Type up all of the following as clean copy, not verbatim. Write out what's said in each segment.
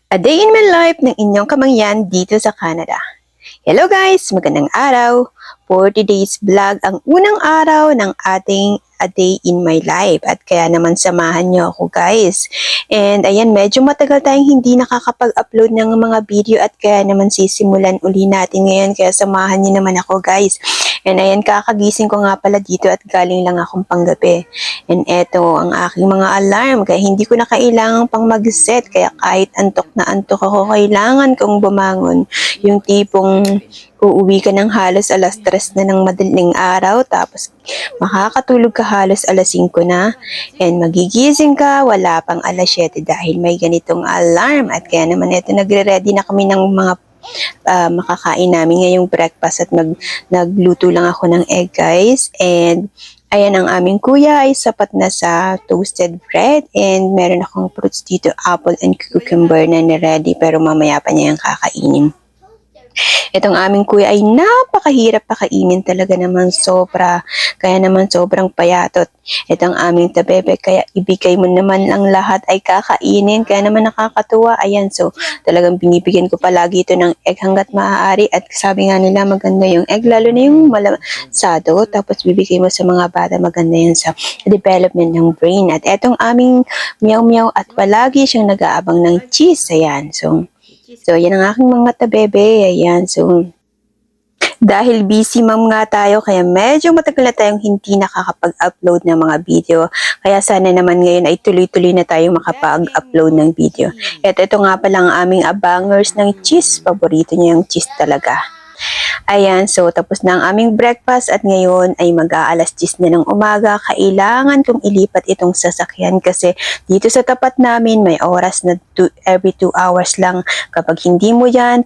A day in my life ng inyong kamangyan dito sa Canada. Hello guys! Magandang araw! 40 days vlog ang unang araw ng ating A Day in My Life at kaya naman samahan niyo ako guys. And ayan, medyo matagal tayong hindi nakakapag-upload ng mga video at kaya naman sisimulan uli natin ngayon kaya samahan niyo naman ako guys. And ayan, kakagising ko nga pala dito at galing lang akong panggabi. And eto ang aking mga alarm kaya hindi ko na kailangan pang mag-set kaya kahit antok na antok ako kailangan kong bumangon. Yung tipong uuwi ka ng halos alas 3 na ng madaling araw tapos makakatulog ka halos alas 5 na and magigising ka wala pang alas 7 dahil may ganitong alarm at kaya naman ito nagre-ready na kami ng mga makakain namin ngayong breakfast at nagluto lang ako ng egg guys and ayan ang aming kuya ay sapat na sa toasted bread and meron akong fruits dito apple and cucumber na ready pero mamaya pa niya yung kakainin. Itong aming kuya ay napakahirap pakainin talaga naman sobra. Kaya naman sobrang payatot. Itong aming tabebe kaya ibigay mo naman ang lahat ay kakainin. Kaya naman nakakatuwa. Ayan, so talagang binibigyan ko palagi ito ng egg hanggat maaari. At sabi nga nila maganda yung egg lalo na yung malasado. Tapos bibigay mo sa mga bata maganda yun sa development ng brain. At etong aming meow meow at palagi siyang nag-aabang ng cheese. Ayan, So, yan ang aking mga tabebe. Ayan, so, dahil busy ma'am nga tayo, kaya medyo matagal na tayong hindi nakakapag-upload ng mga video. Kaya sana naman ngayon ay tuloy-tuloy na tayong makapag-upload ng video. At ito nga pala ang aming abangers ng cheese. Paborito niya yung cheese talaga. Ayan, so tapos na ang aming breakfast at ngayon ay mag-aalas 10 na ng umaga. Kailangan kong ilipat itong sasakyan kasi dito sa tapat namin may oras na every 2 hours lang. Kapag hindi mo yan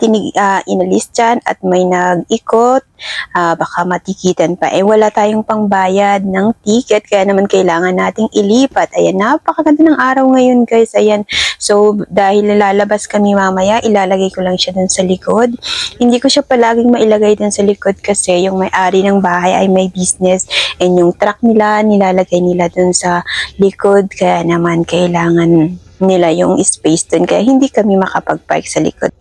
inalis dyan at may nag-ikot, baka matikitan pa. Eh wala tayong pangbayad ng ticket kaya naman kailangan nating ilipat. Ayan, napakaganda ng araw ngayon guys. Ayan, so dahil lalabas kami mamaya, ilalagay ko lang siya dun sa likod. Hindi ko siya palaging mailagay dun sa likod kasi yung may-ari ng bahay ay may business and yung truck nila nilalagay nila dun sa likod kaya naman kailangan nila yung space dun kaya hindi kami makapag-park sa likod.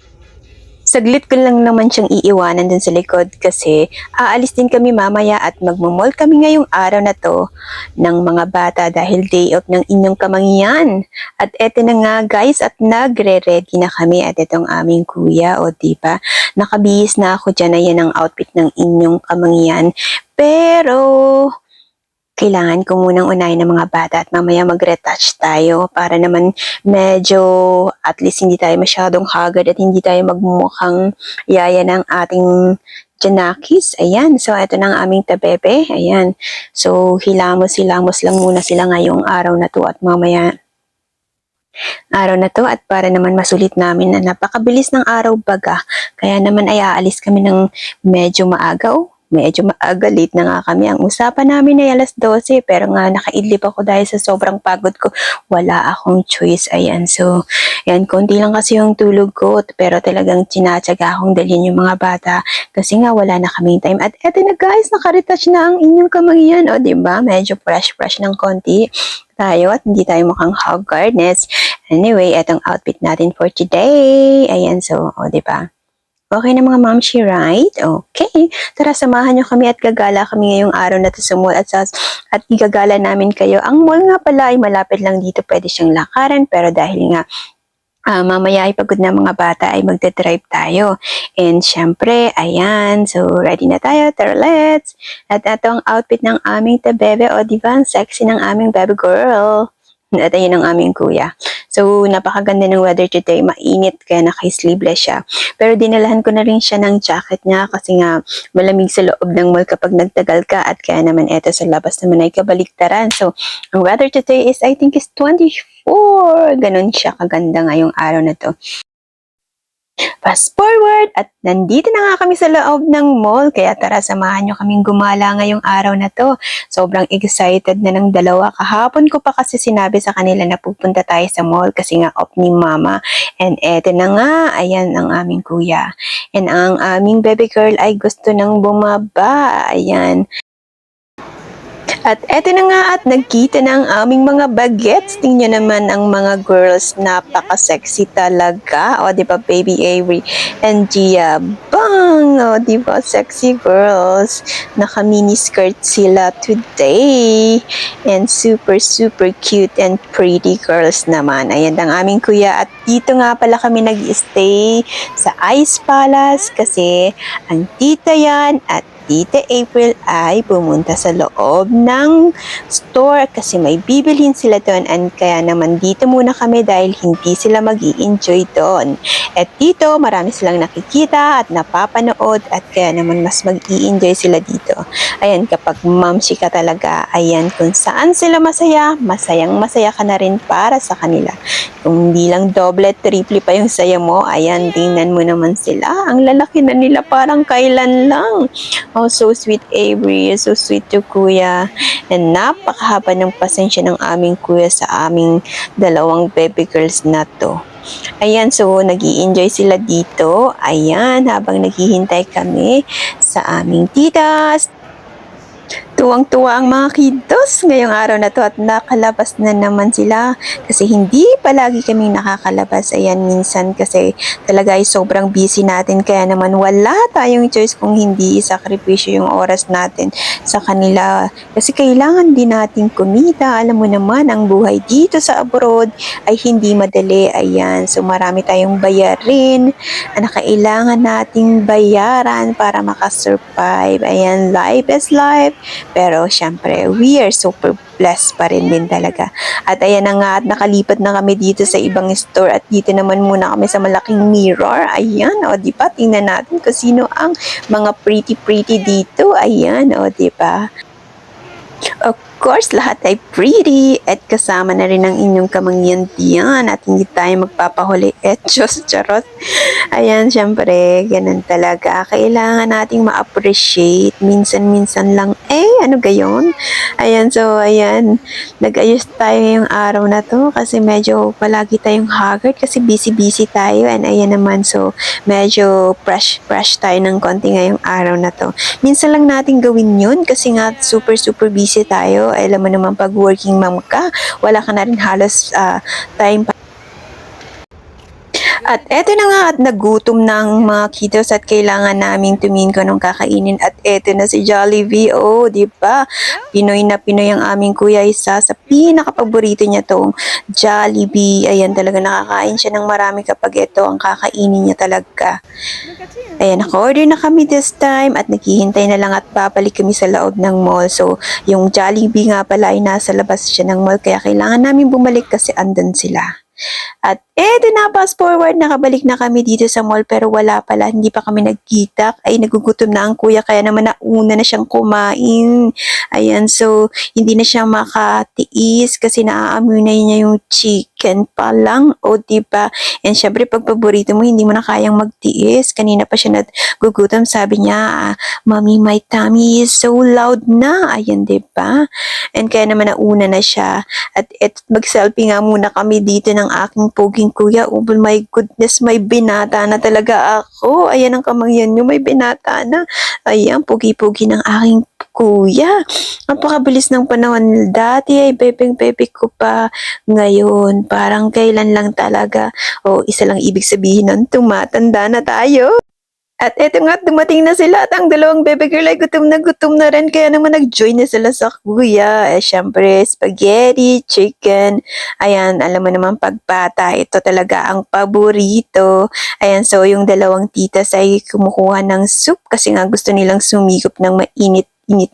Saglit ko lang naman siyang iiwanan dun sa likod kasi aalis din kami mamaya at magmamall kami ngayong araw na to ng mga bata dahil day off ng inyong kamangyan. At eto na nga guys at nagre-ready na kami at itong aming kuya o diba nakabihis na ako dyan na yan ang outfit ng inyong kamangyan. Pero kailangan ko munang unahin ng mga bata at mamaya mag-retouch tayo para naman medyo at least hindi tayo masyadong haggard at hindi tayo magmumukhang yaya ng ating Janakis. Ayan, so ito na ang aming tabebe. Ayan, so hilamos-hilamos lang muna sila ngayong araw na to at mamaya at para naman masulit namin na napakabilis ng araw baga. Kaya naman ay aalis kami ng medyo maaga medyo maaga, late na nga kami. Ang usapan namin ay alas 12 pero nga nakaidlip ako dahil sa sobrang pagod ko. Wala akong choice. Ayan, so yan, konti lang kasi yung tulog ko pero talagang tinatsaga akong dalhin yung mga bata kasi nga wala na kaming time. At eto na guys, nakaretouch na ang inyong kamangyan. O diba, medyo fresh ng konti tayo at hindi tayo mukhang haggardness. Anyway, etong outfit natin for today. Ayan, so, o diba? Okay na mga mamshi, right? Okay. Tara, samahan nyo kami at gagala kami ngayong araw na to sa mall at igagala namin kayo. Ang mall nga pala ay malapit lang dito. Pwede siyang lakaran pero dahil nga mamaya ay pagod na mga bata ay magdadrive tayo. And syempre, ayan. So, ready na tayo. Tara, let's! At ito ang outfit ng aming tabebe. O, diba? Ang sexy ng aming baby girl. At ayun ang aming kuya. So, napakaganda ng weather today. Mainit, kaya naka-sleeveless siya. Pero dinalahan ko na rin siya ng jacket niya kasi nga malamig sa loob ng mall kapag nagtagal ka at kaya naman eto sa labas naman ay kabaliktaran. So, ang weather today is I think is 24. Ganon siya kaganda ngayong araw na to. Fast forward at nandito na nga kami sa loob ng mall kaya tara samahan nyo kaming gumala ngayong araw na to. Sobrang excited na ng dalawa. Kahapon ko pa kasi sinabi sa kanila na pupunta tayo sa mall kasi nga off ni mama. And eto na nga, ayan ang aming kuya. And ang aming baby girl ay gusto nang bumaba. Ayan. At eto na nga at nagkita na ang aming mga bagets. Tingnan naman ang mga girls, napaka-sexy talaga. O, di ba, Baby Avery and Gia? Bang! O, di ba, sexy girls. Naka-mini skirt sila today. And super, super cute and pretty girls naman. Ayan ang aming kuya. At dito nga pala kami nag-stay sa Ice Palace kasi ang tita yan at Tita April ay pumunta sa loob ng store kasi may bibilhin sila doon and kaya naman dito muna kami dahil hindi sila mag-i-enjoy doon. At dito marami silang nakikita at napapanood at kaya naman mas mag-i-enjoy sila dito. Ayan, kapag mamsi ka talaga, ayan, kung saan sila masaya, masayang masaya ka na rin para sa kanila. Kung hindi lang doble, triple pa yung saya mo, ayan, tingnan mo naman sila. Ang lalaki na nila, parang kailan lang. Oh, so sweet Avery, so sweet to kuya. And napakahaba ng pasensya ng aming kuya sa aming dalawang baby girls na to. Ayan, so nag-i-enjoy sila dito. Ayan, habang naghihintay kami sa aming titas. Tuwang-tuwa ang mga kiddos ngayong araw na to at nakalabas na naman sila kasi hindi palagi kami nakakalabas. Ayan, minsan kasi talaga ay sobrang busy natin kaya naman wala tayong choice kung hindi isakripisyo yung oras natin sa kanila kasi kailangan din natin kumita. Alam mo naman, ang buhay dito sa abroad ay hindi madali. Ayan, so marami tayong bayarin na kailangan nating bayaran para makasurvive. Ayan, life is life. Pero syempre, we are super blessed pa rin din talaga. At ayan na nga at nakalipat na kami dito sa ibang store at dito naman muna kami sa malaking mirror. Ayan, o di ba? Tingnan natin kung sino ang mga pretty dito. Ayan, o di ba? Of course, lahat ay pretty at kasama na rin ang inyong kamangyan diyan at hindi tayo magpapahuli. Diyos, charot. Ayan, syempre, ganun talaga. Kailangan nating ma-appreciate. Minsan-minsan lang, ano gayon? Ayan, so, ayan. Nag-ayos tayo ngayong araw na to kasi medyo palagi tayong haggard kasi busy-busy tayo. And ayan naman, so, medyo fresh tayo ng konti ngayong araw na to. Minsan lang natin gawin yun kasi nga super busy tayo. Alam mo naman pag working mom ka, wala ka na rin halos time. At eto na nga at nagutom ng mga kiddos at kailangan naming tumingin ko nung kakainin at eto na si Jollibee. Oh, di ba? Pinoy na Pinoy ang aming kuya, isa sa pinaka-paborito niya tong Jollibee. Ayan, talaga nakakain siya ng marami kapag ito ang kakainin niya talaga. Ayan, naka-order na kami this time at naghihintay na lang at babalik kami sa loob ng mall. So, yung Jollibee nga pala ay nasa labas siya ng mall kaya kailangan namin bumalik kasi andun sila. At eto na, fast forward, nakabalik na kami dito sa mall pero wala pala, hindi pa kami nagkita. Ay, nagugutom na ang kuya kaya naman nauna na siyang kumain. Ayan, so hindi na siya makatiis kasi naaamoy na niya yung chicken pa lang. O, diba? And syempre, pag paborito mo, hindi mo na kayang magtiis. Kanina pa siya nagugutom, sabi niya, Mommy, my tummy is so loud na. Ayan, diba? And kaya naman nauna na siya. At mag-selfie nga muna kami dito ng aking poging kuya. Oh my goodness, may binata na talaga ako. Ayan ang kamangyan nyo, may binata na. Ayan, pogi-pogi ng aking kuya. Napakabilis ng panahon. Dati ay bebeng-bebe ko pa. Ngayon, parang kailan lang talaga. O, isa lang ibig sabihin nun, tumatanda na tayo. At eto nga, dumating na sila at ang dalawang baby girl ay gutom na rin kaya naman nag-join na sila sa kuya. Syempre, spaghetti, chicken. Ayan, alam mo naman pagbata, ito talaga ang paborito. Ayan, so yung dalawang titas ay kumukuha ng soup kasi nga gusto nilang sumigop ng mainit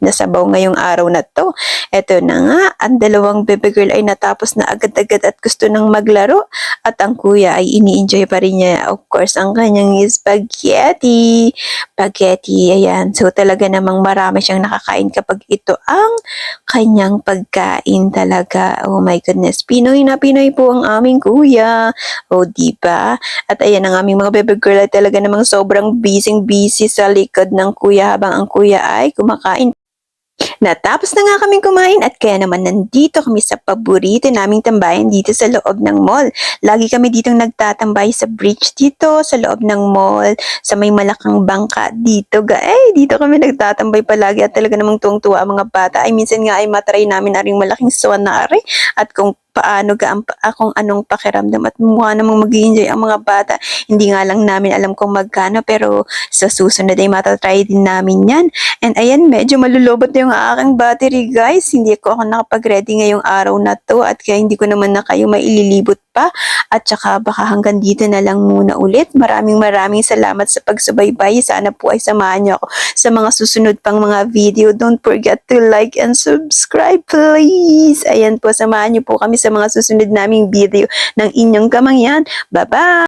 na sabaw ngayong araw na to. Eto na nga, ang dalawang baby girl ay natapos na agad-agad at gusto nang maglaro at ang kuya ay ini-enjoy pa rin niya, of course, ang kanyang spaghetti. Ayan. So talaga namang marami siyang nakakain kapag ito ang kanyang pagkain talaga. Oh my goodness, Pinoy na Pinoy po ang aming kuya. O, diba? At ayan ang aming mga baby girl ay talaga namang sobrang busy sa likod ng kuya habang ang kuya ay kumakain. Natapos na nga kaming kumain at kaya naman nandito kami sa paborito naming tambayan dito sa loob ng mall. Lagi kami ditong nagtatambay sa bridge dito, sa loob ng mall, sa may malakang bangka dito. Dito kami nagtatambay palagi at talaga namang tuwang-tuwa ang mga bata. Ay minsan nga ay matry namin aring malaking swan na ari at kung paano kung anong pakiramdam at mukha namang mag-enjoy ang mga bata. Hindi nga lang namin alam kung magkano pero sa susunod ay matatry din namin yan. And ayan, medyo malulobot na yung aking battery guys. Hindi ako nakapag-ready ngayong araw na to at kaya hindi ko naman na kayo maililibot pa. At saka baka hanggang dito na lang muna ulit. Maraming salamat sa pagsubaybay. Sana po ay samahan niyo ako sa mga susunod pang mga video. Don't forget to like and subscribe please. Ayan po, samahan niyo po kami sa mga susunod naming video ng inyong kamangyan. Bye-bye!